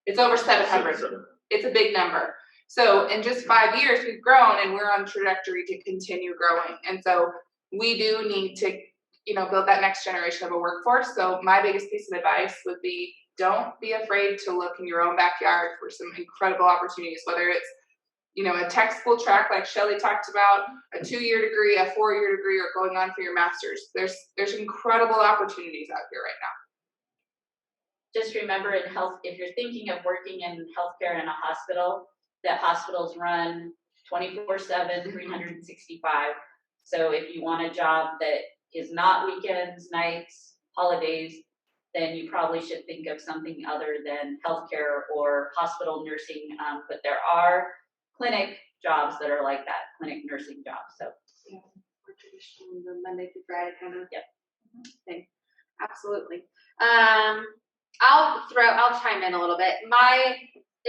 It's over 700. It's a big number. So in just 5 years, we've grown, and we're on trajectory to continue growing. And so we do need to, build that next generation of a workforce. So my biggest piece of advice would be, don't be afraid to look in your own backyard for some incredible opportunities, whether it's a tech school track like Shelly talked about, a 2-year degree, a 4-year degree, or going on for your master's. There's incredible opportunities out here right now. Just remember, in health, if you're thinking of working in healthcare in a hospital, that hospitals run 24/7, 365. So if you want a job that is not weekends, nights, holidays, then you probably should think of something other than healthcare or hospital nursing. But there are clinic jobs that are like that, clinic nursing jobs. So yeah, more traditional, the Monday through Friday kind of thing. Absolutely. I'll chime in a little bit. My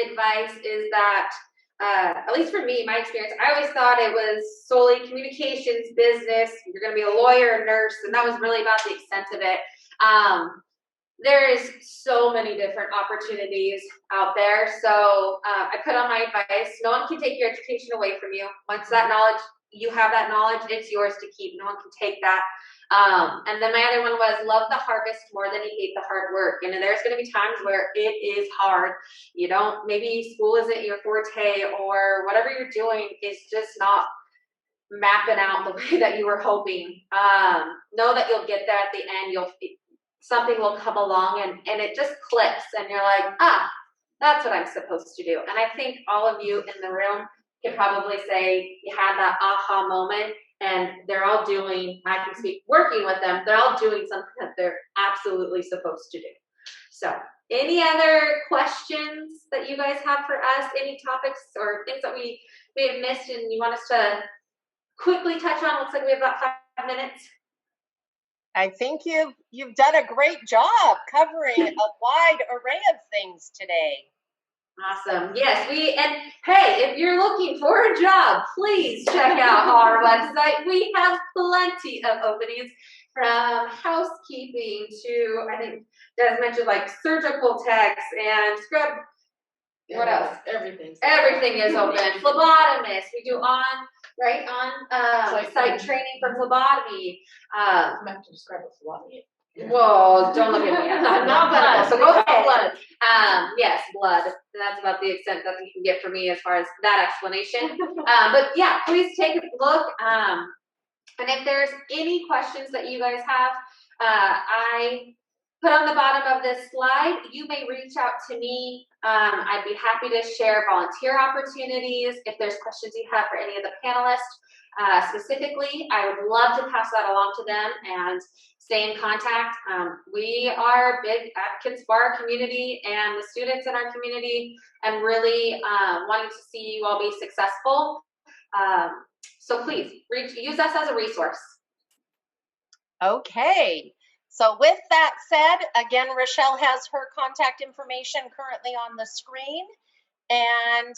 advice is that, at least for me, my experience, I always thought it was solely communications, business. You're going to be a lawyer, a nurse, and that was really about the extent of it. There is so many different opportunities out there. So I put on my advice, no one can take your education away from you. Once that knowledge, you have that knowledge, it's yours to keep. No one can take that. And then my other one was love the harvest more than you hate the hard work. And there's going to be times where it is hard. You don't, maybe school isn't your forte, or whatever you're doing is just not mapping out the way that you were hoping. Know that you'll get there at the end. Something will come along and it just clicks and you're like, that's what I'm supposed to do. And I think all of you in the room can probably say you had that aha moment, and they're all doing, I can speak working with them, they're all doing something that they're absolutely supposed to do. So any other questions that you guys have for us, any topics or things that we may have missed and you want us to quickly touch on? Looks like we have about 5 minutes. I think you've done a great job covering a wide array of things today. Awesome. Yes, and hey, if you're looking for a job, please check out our website. We have plenty of openings, from housekeeping to, I think Des mentioned, like surgical techs and scrub. What else? Everything is open. Phlebotomist. We do site training for phlebotomy. I'm going to describe what phlebotomy is. Whoa, don't look at me. I'm not blood. So go ahead. Blood. Yes, blood. That's about the extent that you can get from me as far as that explanation. But yeah, please take a look. And if there's any questions that you guys have, I put on the bottom of this slide, you may reach out to me. I'd be happy to share volunteer opportunities. If there's questions you have for any of the panelists specifically, I would love to pass that along to them and stay in contact. We are big advocates for our community and the students in our community, and really wanting to see you all be successful. So please use us as a resource. Okay. So with that said, again, Rochelle has her contact information currently on the screen. And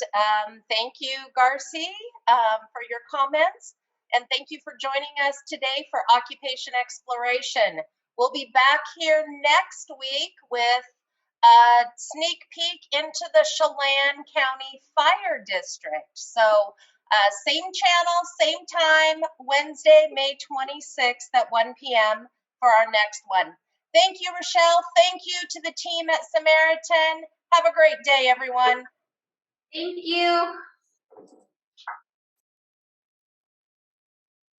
thank you, Garci, for your comments. And thank you for joining us today for Occupation Exploration. We'll be back here next week with a sneak peek into the Chelan County Fire District. So same channel, same time, Wednesday, May 26th at 1 p.m. for our next one. Thank you, Rochelle. Thank you to the team at Samaritan. Have a great day, everyone. Thank you.